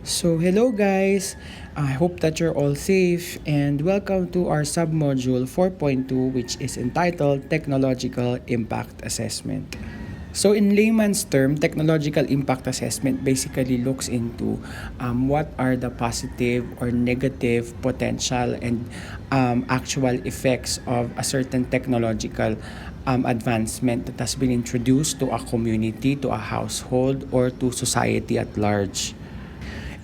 So, hello guys! I hope that you're all safe and welcome to our submodule 4.2, which is entitled Technological Impact Assessment. So, in layman's term, technological impact assessment basically looks into what are the positive or negative potential and actual effects of a certain technological advancement that has been introduced to a community, to a household, or to society at large.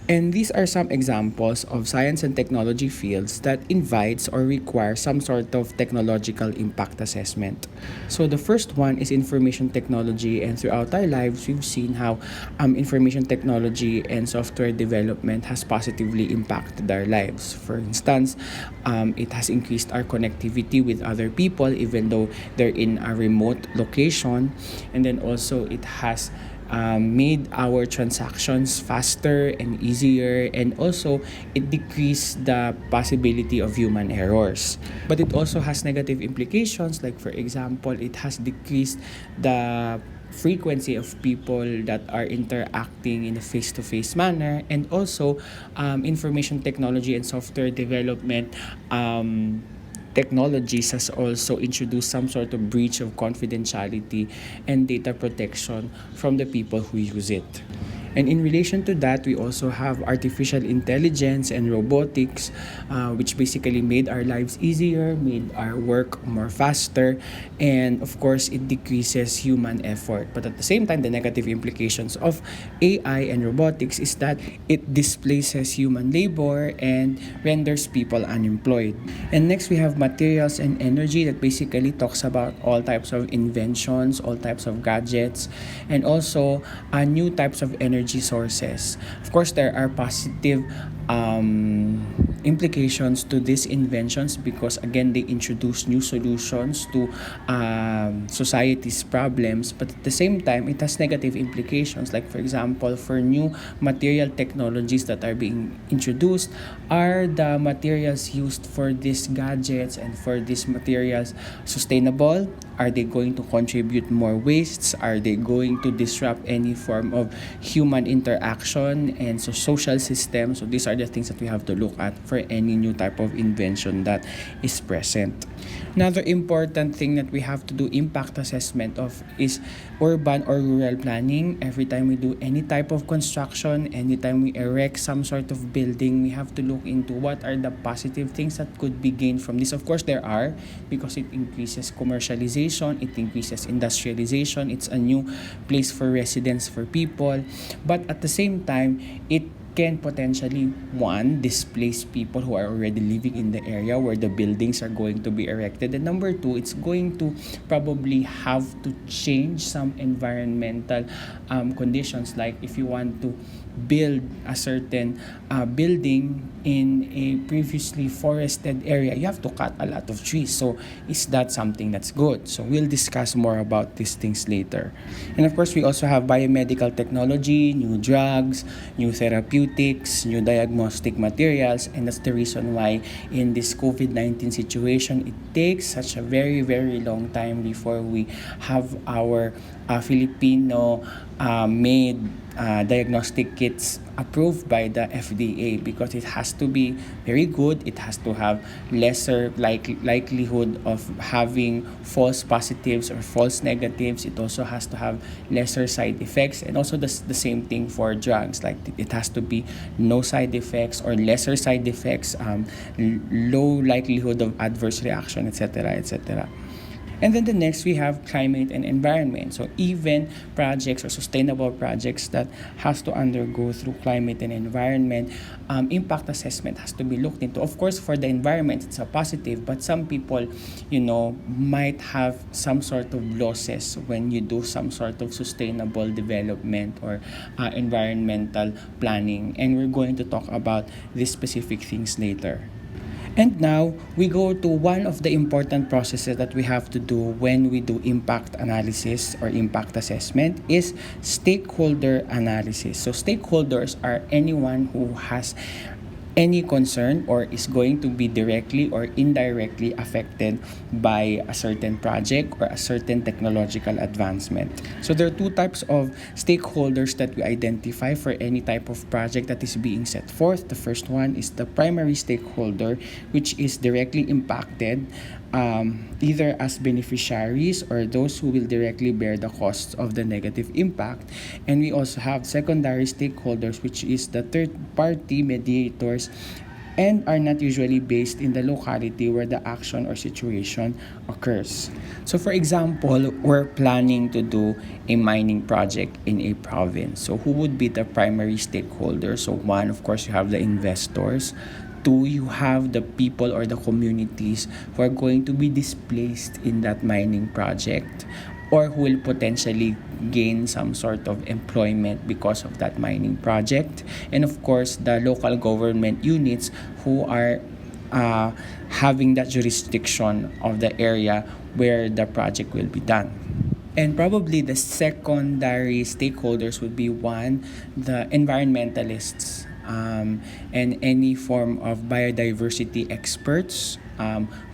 And these are some examples of science and technology fields that invites or require some sort of technological impact assessment. So the first one is information technology, and throughout our lives, we've seen how information technology and software development has positively impacted our lives. For instance, it has increased our connectivity with other people even though they're in a remote location, and then also it has made our transactions faster and easier, and also it decreased the possibility of human errors. But it also has negative implications, like for example, it has decreased the frequency of people that are interacting in a face-to-face manner, and also information technology and software development technologies has also introduced some sort of breach of confidentiality and data protection from the people who use it. And in relation to that, we also have artificial intelligence and robotics, which basically made our lives easier, made our work more faster, and of course, it decreases human effort. But at the same time, the negative implications of AI and robotics is that it displaces human labor and renders people unemployed. And next, we have materials and energy that basically talks about all types of inventions, all types of gadgets, and also new types of energy sources. Of course, there are positive implications to these inventions because again they introduce new solutions to society's problems, but at the same time it has negative implications, like for example, for new material technologies that are being introduced, are the materials used for these gadgets and for these materials sustainable? Are they going to contribute more wastes? Are they going to disrupt any form of human interaction and so social systems? So these are the things that we have to look at for any new type of invention that is present. Another important thing that we have to do impact assessment of is urban or rural planning. Every time we do any type of construction, anytime we erect some sort of building, we have to look into what are the positive things that could be gained from this. Of course, there are, because it increases commercialization, it increases industrialization, it's a new place for residence for people. But at the same time, it can potentially, one, displace people who are already living in the area where the buildings are going to be erected, and number two, it's going to probably have to change some environmental conditions, like if you want to build a certain building in a previously forested area, you have to cut a lot of trees. So is that something that's good? So we'll discuss more about these things later. And of course, we also have biomedical technology, new drugs, new therapeutics, new diagnostic materials, and that's the reason why in this COVID-19 situation, it takes such a very, very long time before we have our Filipino made diagnostic kits approved by the FDA, because it has to be very good. It has to have lesser likelihood of having false positives or false negatives. It also has to have lesser side effects, and also the same thing for drugs, like it has to be no side effects or lesser side effects, low likelihood of adverse reaction, etc., etc. And then the next, we have climate and environment. So even projects or sustainable projects that has to undergo through climate and environment, impact assessment has to be looked into. Of course, for the environment, it's a positive, but some people, might have some sort of losses when you do some sort of sustainable development or environmental planning. And we're going to talk about these specific things later. And now, we go to one of the important processes that we have to do when we do impact analysis or impact assessment is stakeholder analysis. So stakeholders are anyone who has any concern or is going to be directly or indirectly affected by a certain project or a certain technological advancement. So there are two types of stakeholders that we identify for any type of project that is being set forth. The first one is the primary stakeholder, which is directly impacted either as beneficiaries or those who will directly bear the costs of the negative impact. And we also have secondary stakeholders, which is the third-party mediators and are not usually based in the locality where the action or situation occurs. So for example, we're planning to do a mining project in a province. So who would be the primary stakeholder? So one, of course, you have the investors. Two, you have the people or the communities who are going to be displaced in that mining project or who will potentially gain some sort of employment because of that mining project. And of course, the local government units who are having that jurisdiction of the area where the project will be done. And probably the secondary stakeholders would be one, the environmentalists, and any form of biodiversity experts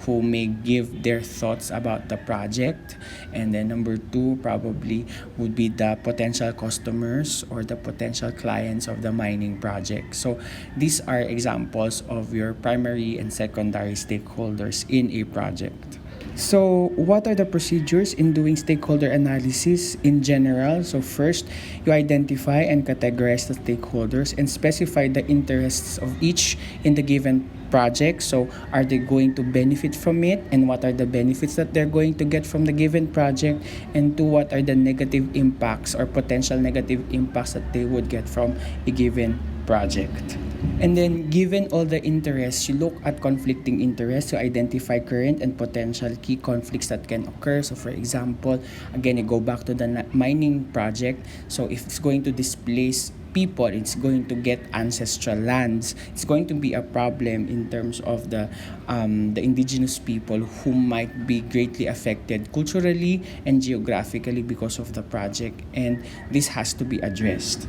who may give their thoughts about the project. And then number two probably would be the potential customers or the potential clients of the mining project. So these are examples of your primary and secondary stakeholders in a project. So, what are the procedures in doing stakeholder analysis in general? So, first, you identify and categorize the stakeholders and specify the interests of each in the given project. So, are they going to benefit from it? And what are the benefits that they're going to get from the given project? And two, what are the negative impacts or potential negative impacts that they would get from a given project? And then, given all the interests, you look at conflicting interests to identify current and potential key conflicts that can occur. So, for example, again, you go back to the mining project. So, if it's going to displace people, it's going to get ancestral lands. It's going to be a problem in terms of the indigenous people who might be greatly affected culturally and geographically because of the project. And this has to be addressed.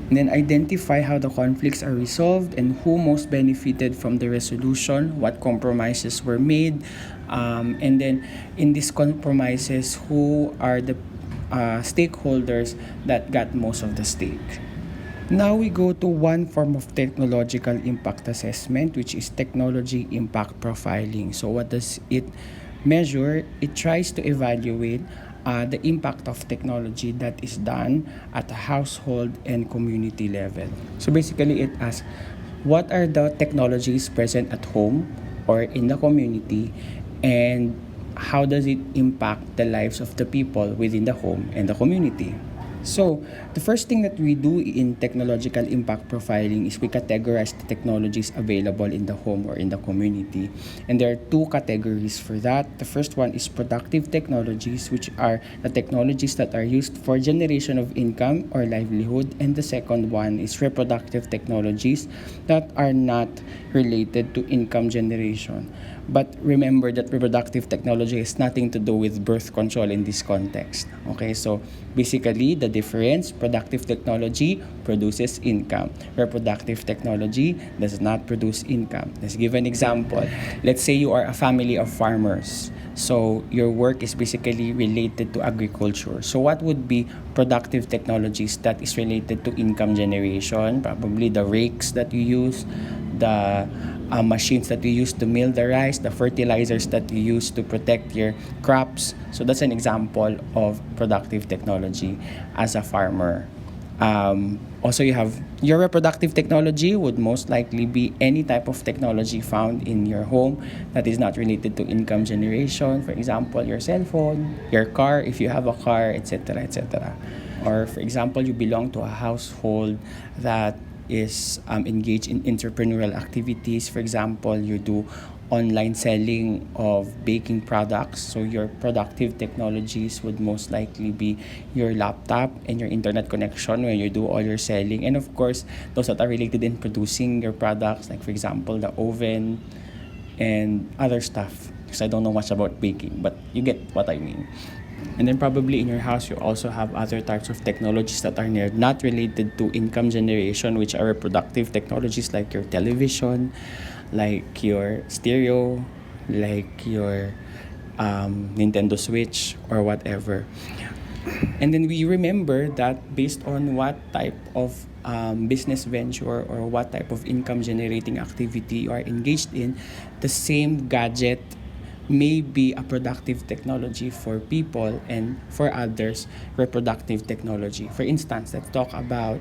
And then identify how the conflicts are resolved and who most benefited from the resolution, what compromises were made, and then in these compromises, who are the stakeholders that got most of the stake. Now we go to one form of technological impact assessment, which is technology impact profiling. So what does it measure? It tries to evaluate the impact of technology that is done at a household and community level. So basically it asks, what are the technologies present at home or in the community, and how does it impact the lives of the people within the home and the community? So, the first thing that we do in technological impact profiling is we categorize the technologies available in the home or in the community. And there are two categories for that. The first one is productive technologies, which are the technologies that are used for generation of income or livelihood. And the second one is reproductive technologies that are not related to income generation. But remember that reproductive technology has nothing to do with birth control in this context. Okay, so basically the difference, productive technology produces income. Reproductive technology does not produce income. Let's give an example. Let's say you are a family of farmers. So your work is basically related to agriculture. So what would be productive technologies that is related to income generation? Probably the rakes that you use, the machines that you use to mill the rice, the fertilizers that you use to protect your crops. So that's an example of productive technology as a farmer. Also, you have your reproductive technology would most likely be any type of technology found in your home that is not related to income generation. For example, your cell phone, your car, if you have a car, etc., etc. Or for example, you belong to a household that is engaged in entrepreneurial activities. For example, you do online selling of baking products. So your productive technologies would most likely be your laptop and your internet connection when you do all your selling. And of course, those that are related in producing your products, like for example, the oven and other stuff. Because I don't know much about baking, but you get what I mean. And then probably in your house, you also have other types of technologies that are not related to income generation, which are reproductive technologies like your television, like your stereo, like your Nintendo Switch, or whatever. And then we remember that based on what type of business venture or what type of income generating activity you are engaged in, the same gadget may be a productive technology for people, and for others, reproductive technology. For instance, let's talk about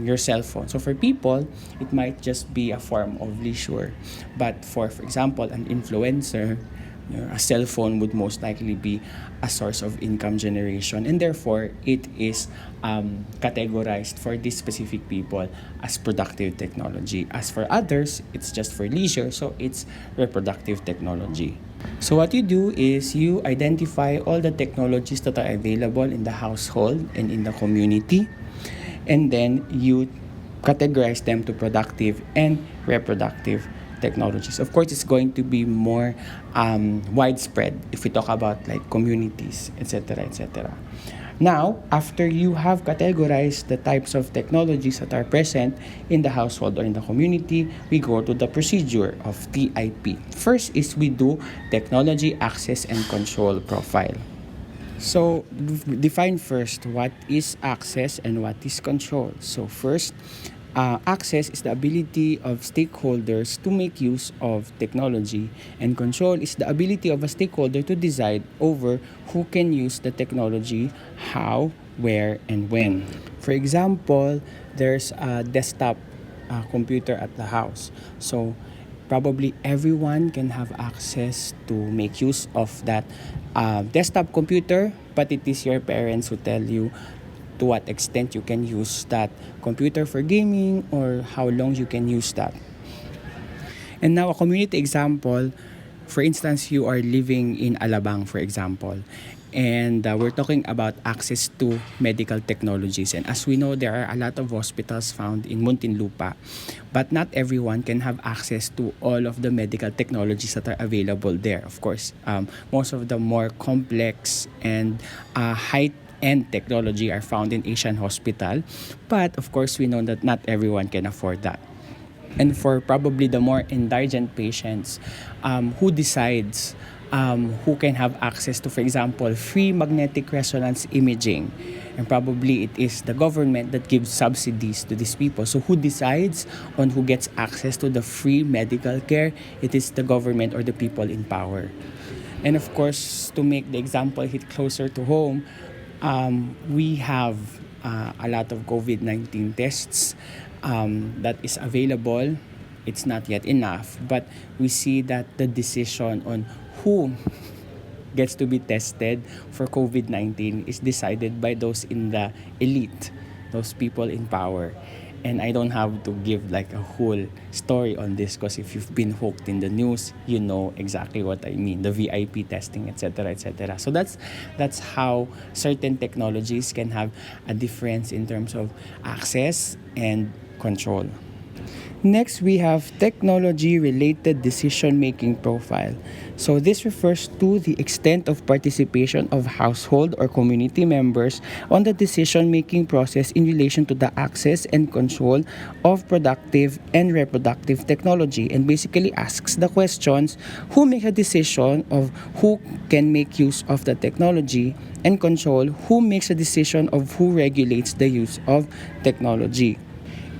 your cell phone. So for people, it might just be a form of leisure. But for example, an influencer, a cell phone would most likely be a source of income generation, and therefore it is categorized for these specific people as productive technology. As for others, it's just for leisure, so it's reproductive technology. So what you do is you identify all the technologies that are available in the household and in the community, and then you categorize them to productive and reproductive technologies. Of course, it's going to be more widespread if we talk about like communities, etc., etc. Now, after you have categorized the types of technologies that are present in the household or in the community, we go to the procedure of TIP. First is we do technology access and control profile. So, define first what is access and what is control. So, first, access is the ability of stakeholders to make use of technology, and control is the ability of a stakeholder to decide over who can use the technology, how, where, and when. For example, there's a desktop computer at the house. So, probably everyone can have access to make use of that desktop computer, but it is your parents who tell you to what extent you can use that computer for gaming or how long you can use that. And now a community example, for instance, you are living in Alabang, for example, and we're talking about access to medical technologies. And as we know, there are a lot of hospitals found in Muntinlupa, but not everyone can have access to all of the medical technologies that are available there. Of course, most of the more complex and high-end technology are found in Asian Hospital, but of course, we know that not everyone can afford that. And for probably the more indigent patients, who decides who can have access to, for example, free magnetic resonance imaging? And probably it is the government that gives subsidies to these people. So who decides on who gets access to the free medical care? It is the government or the people in power. And of course, to make the example hit closer to home, we have a lot of COVID-19 tests that is available. It's not yet enough, but we see that the decision on who gets to be tested for COVID-19 is decided by those in the elite, those people in power. And I don't have to give like a whole story on this, because if you've been hooked in the news, you know exactly what I mean, the VIP testing, etc., etc. So that's how certain technologies can have a difference in terms of access and control. Next, we have technology-related decision-making profile. So this refers to the extent of participation of household or community members on the decision-making process in relation to the access and control of productive and reproductive technology, and basically asks the questions: who makes a decision of who can make use of the technology, and control, who makes a decision of who regulates the use of technology.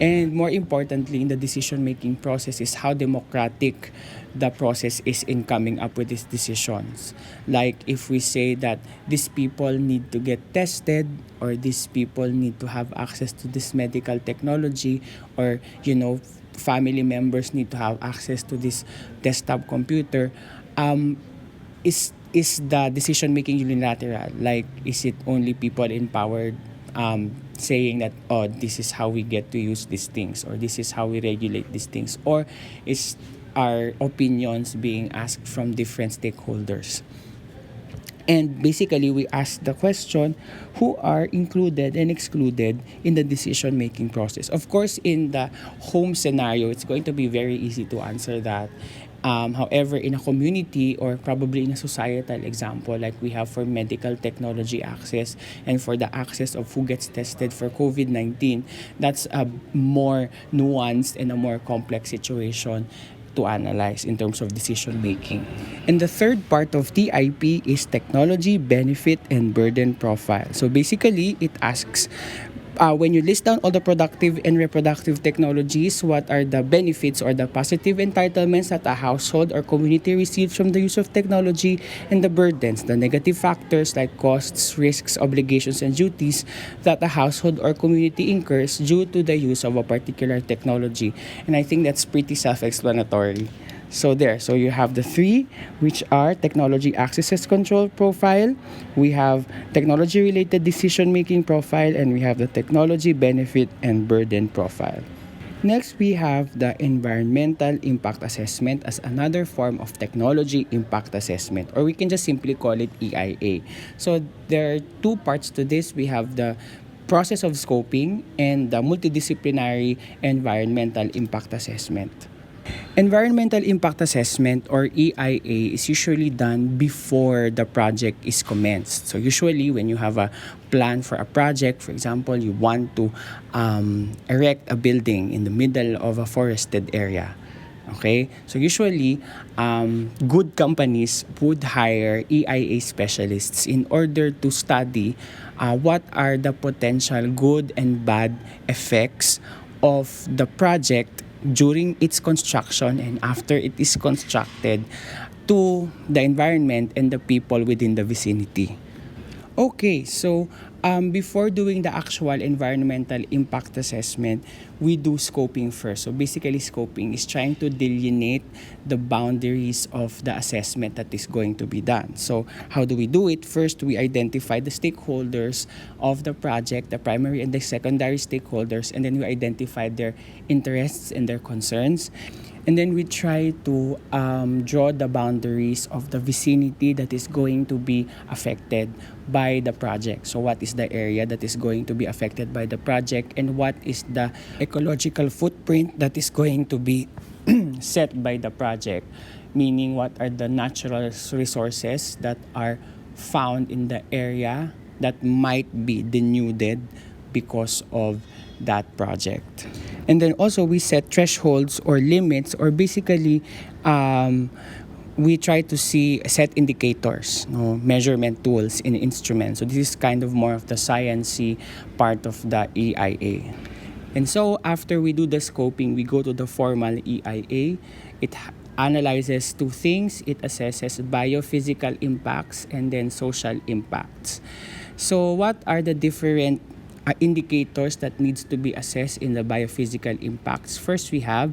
And more importantly, in the decision-making process is how democratic the process is in coming up with these decisions. Like if we say that these people need to get tested, or these people need to have access to this medical technology, or, family members need to have access to this desktop computer, is the decision-making unilateral? Like, is it only people in power saying that, oh, this is how we get to use these things, or this is how we regulate these things, or is our opinions being asked from different stakeholders? And basically, we ask the question, who are included and excluded in the decision-making process? Of course, in the home scenario, it's going to be very easy to answer that. However, in a community or probably in a societal example, like we have for medical technology access and for the access of who gets tested for COVID-19, that's a more nuanced and a more complex situation to analyze in terms of decision making. And the third part of TIP is technology, benefit, and burden profile. So basically, it asks when you list down all the productive and reproductive technologies, what are the benefits or the positive entitlements that a household or community receives from the use of technology, and the burdens, the negative factors like costs, risks, obligations, and duties that a household or community incurs due to the use of a particular technology. And I think that's pretty self-explanatory. So you have the three, which are technology access control profile, we have technology related decision making profile, and we have the technology benefit and burden profile. Next, we have the environmental impact assessment as another form of technology impact assessment, or we can just simply call it EIA. So there are two parts to this. We have the process of scoping and the multidisciplinary environmental impact assessment. Environmental impact assessment or EIA is usually done before the project is commenced. So usually when you have a plan for a project, for example, you want to erect a building in the middle of a forested area. Okay, so usually good companies would hire EIA specialists in order to study what are the potential good and bad effects of the project during its construction and after it is constructed to the environment and the people within the vicinity. Okay, so before doing the actual environmental impact assessment, we do scoping first. So basically, scoping is trying to delineate the boundaries of the assessment that is going to be done. So how do we do it? First, we identify the stakeholders of the project, the primary and the secondary stakeholders, and then we identify their interests and their concerns. And then we try to draw the boundaries of the vicinity that is going to be affected by the project. So what is the area that is going to be affected by the project, and what is the ecological footprint that is going to be set by the project? Meaning, what are the natural resources that are found in the area that might be denuded because of that project. And then also we set thresholds or limits, or basically we try to set indicators, measurement tools and instruments. So this is kind of more of the sciencey part of the EIA. And so after we do the scoping, we go to the formal EIA. It analyzes two things. It assesses biophysical impacts and then social impacts. So what are the different indicators that needs to be assessed in the biophysical impacts? First, we have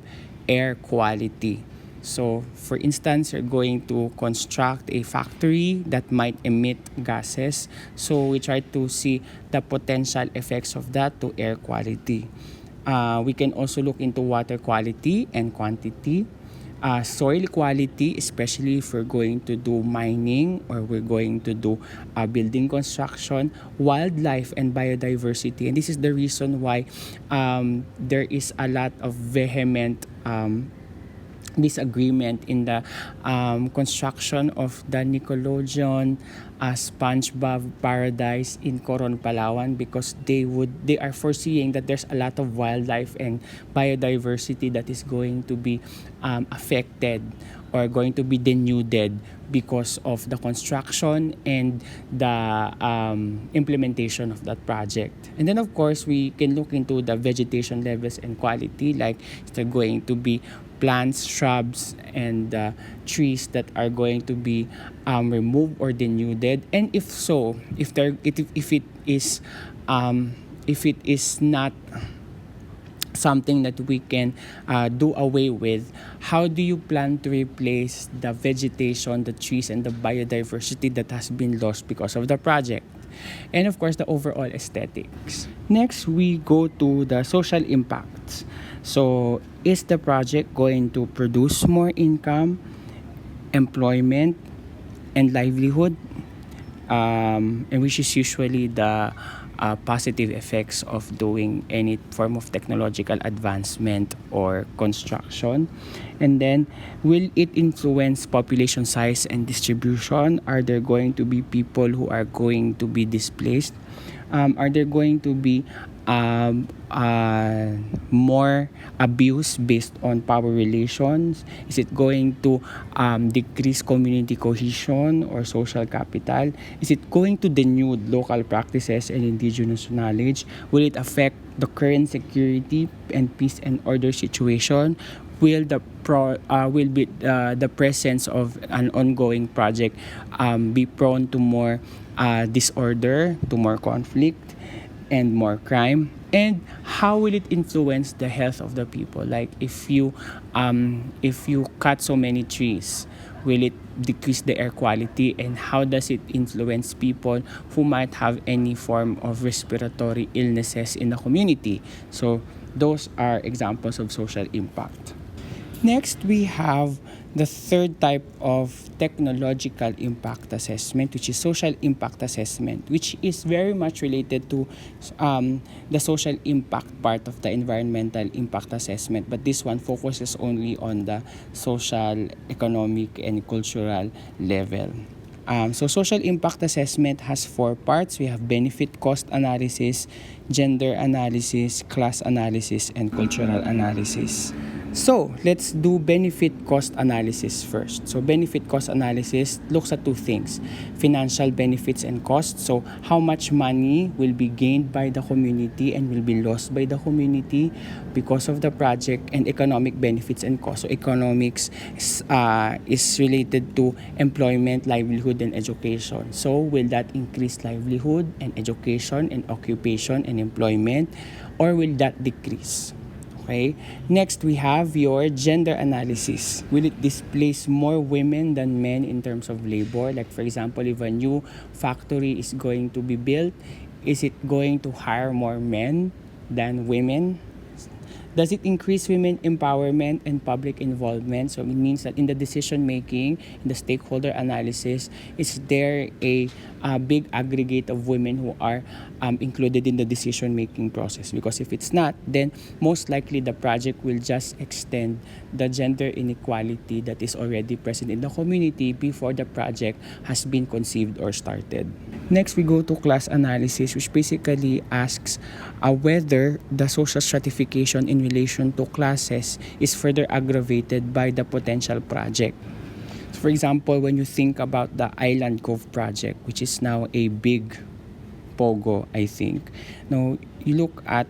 air quality. So, for instance, you're going to construct a factory that might emit gases. So, we try to see the potential effects of that to air quality. We can also look into water quality and quantity. Soil quality, especially if we're going to do mining or we're going to do building construction, wildlife and biodiversity. And this is the reason why there is a lot of vehement disagreement in the construction of the Nickelodeon SpongeBob Paradise in Coron, Palawan, because they are foreseeing that there's a lot of wildlife and biodiversity that is going to be affected or going to be denuded because of the construction and the implementation of that project. And then of course we can look into the vegetation levels and quality, like is there going to be plants, shrubs, and trees that are going to be removed or denuded, and if so, if it is not something that we can do away with, how do you plan to replace the vegetation, the trees, and the biodiversity that has been lost because of the project? And of course, the overall aesthetics. Next, we go to the social impacts. So, is the project going to produce more income, employment, and livelihood? And which is usually the positive effects of doing any form of technological advancement or construction? And then, will it influence population size and distribution? Are there going to be people who are going to be displaced? Are there going to be more abuse based on power relations? Is it going to decrease community cohesion or social capital? Is it going to denude local practices and indigenous knowledge? Will it affect the current security and peace and order situation? Will the presence of an ongoing project be prone to more disorder, to more conflict, and more crime? And how will it influence the health of the people? Like if you cut so many trees, will it decrease the air quality, and how does it influence people who might have any form of respiratory illnesses in the community? So those are examples of social impact. Next, we have the third type of technological impact assessment, which is social impact assessment, which is very much related to the social impact part of the environmental impact assessment. But this one focuses only on the social, economic, and cultural level. So social impact assessment has 4 parts. We have benefit cost analysis, gender analysis, class analysis, and cultural analysis. So let's do benefit cost analysis first. So benefit cost analysis looks at 2 things: financial benefits and costs. So how much money will be gained by the community and will be lost by the community because of the project, and economic benefits and costs. So economics is related to employment, livelihood, and education. So will that increase livelihood and education and occupation and employment, or will that decrease? Okay. Next, we have your gender analysis. Will it displace more women than men in terms of labor? Like for example, if a new factory is going to be built, is it going to hire more men than women? Does it increase women empowerment and public involvement? So it means that in the decision making, in the stakeholder analysis, is there a big aggregate of women who are included in the decision making process? Because if it's not, then most likely the project will just extend the gender inequality that is already present in the community before the project has been conceived or started. Next, we go to class analysis, which basically asks whether the social stratification in relation to classes is further aggravated by the potential project. So for example, when you think about the Island Cove project, which is now a big pogo, I think. Now, you look at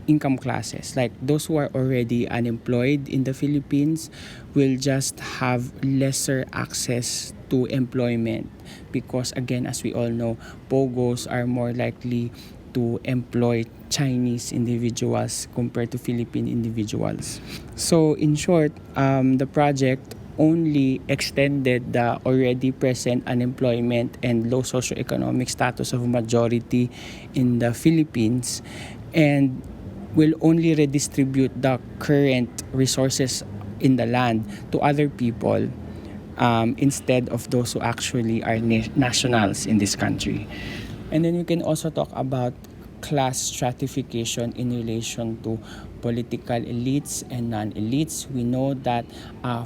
income classes, like those who are already unemployed in the Philippines will just have lesser access to employment because, again, as we all know, pogos are more likely to employ Chinese individuals compared to Philippine individuals. So in short, the project only extended the already present unemployment and low socioeconomic status of majority in the Philippines, and will only redistribute the current resources in the land to other people instead of those who actually are nationals in this country. And then you can also talk about class stratification in relation to political elites and non-elites. We know that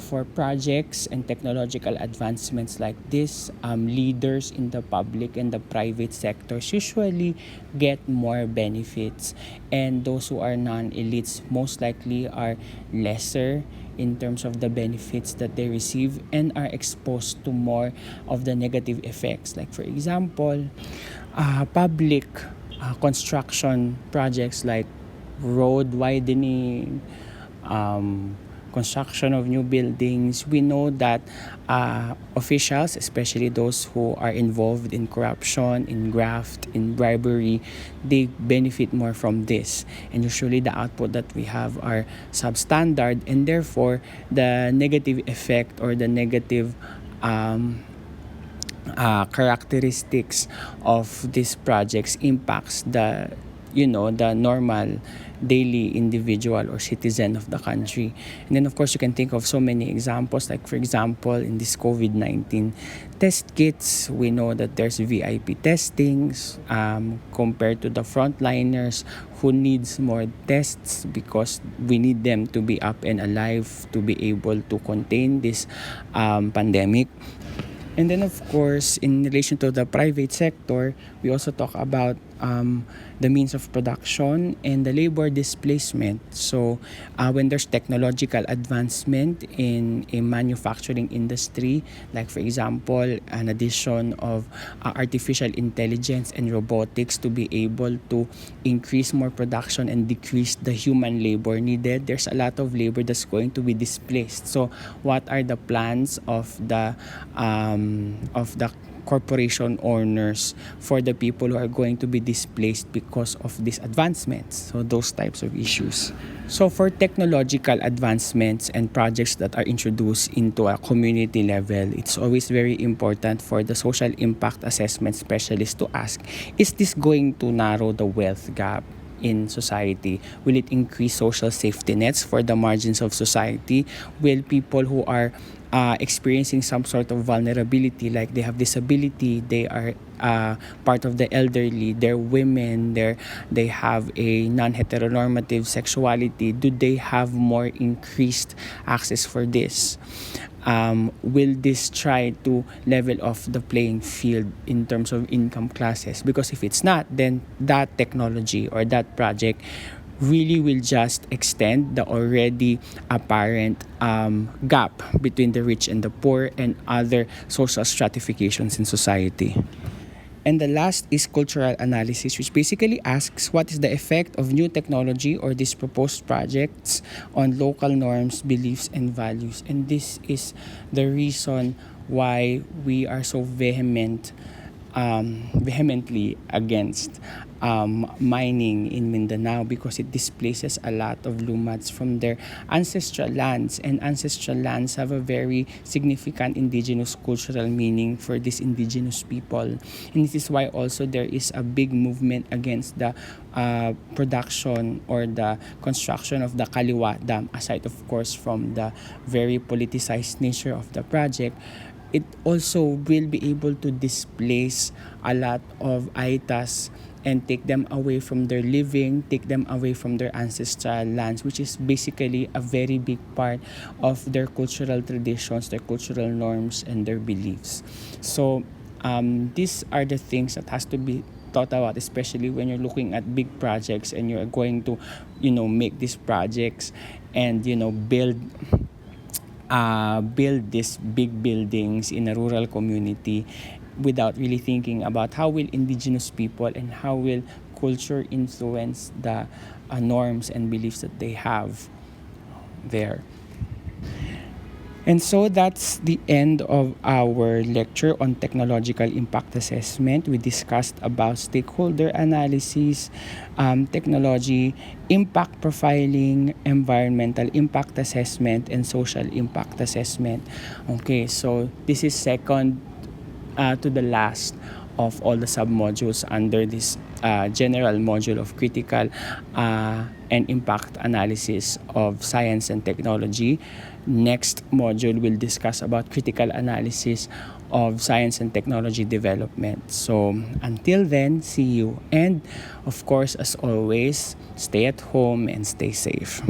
for projects and technological advancements like this, leaders in the public and the private sectors usually get more benefits, and those who are non-elites most likely are lesser in terms of the benefits that they receive and are exposed to more of the negative effects. Like for example, public construction projects like road widening, construction of new buildings. We know that officials, especially those who are involved in corruption, in graft, in bribery, they benefit more from this. And usually the output that we have are substandard, and therefore the negative effect or the negative characteristics of these projects impacts the the normal daily individual or citizen of the country. And then of course you can think of so many examples, like for example in this COVID-19 test kits, we know that there's VIP testings compared to the frontliners who needs more tests because we need them to be up and alive to be able to contain this pandemic. And then, of course, in relation to the private sector, we also talk about the means of production and the labor displacement. So, when there's technological advancement in a manufacturing industry, like for example, an addition of artificial intelligence and robotics to be able to increase more production and decrease the human labor needed, there's a lot of labor that's going to be displaced. So, what are the plans of the corporation owners for the people who are going to be displaced because of these advancements? So those types of issues. So for technological advancements and projects that are introduced into a community level, it's always very important for the social impact assessment specialist to ask, is this going to narrow the wealth gap in society? Will it increase social safety nets for the margins of society? Will people who are experiencing some sort of vulnerability, like they have disability, they are part of the elderly, they're women, they have a non-heteronormative sexuality, do they have more increased access for this? Will this try to level off the playing field in terms of income classes? Because if it's not, then that technology or that project really will just extend the already apparent gap between the rich and the poor and other social stratifications in society. And the last is cultural analysis, which basically asks what is the effect of new technology or these proposed projects on local norms, beliefs, and values. And this is the reason why we are so vehemently against mining in Mindanao, because it displaces a lot of Lumads from their ancestral lands, and ancestral lands have a very significant indigenous cultural meaning for these indigenous people. And this is why also there is a big movement against the production or the construction of the Kaliwa Dam, aside of course from the very politicized nature of the project. It also will be able to displace a lot of Aitas and take them away from their living, take them away from their ancestral lands, which is basically a very big part of their cultural traditions, their cultural norms, and their beliefs. So these are the things that has to be thought about, especially when you're looking at big projects and you're going to, make these projects and, build these big buildings in a rural community without really thinking about how will indigenous people and how will culture influence the norms and beliefs that they have there. And so that's the end of our lecture on technological impact assessment. We discussed about stakeholder analysis, technology, impact profiling, environmental impact assessment, and social impact assessment. Okay, so this is second to the last of all the submodules under this general module of critical and impact analysis of science and technology. Next module will discuss about critical analysis of science and technology development. So until then, see you. And of course, as always, stay at home and stay safe.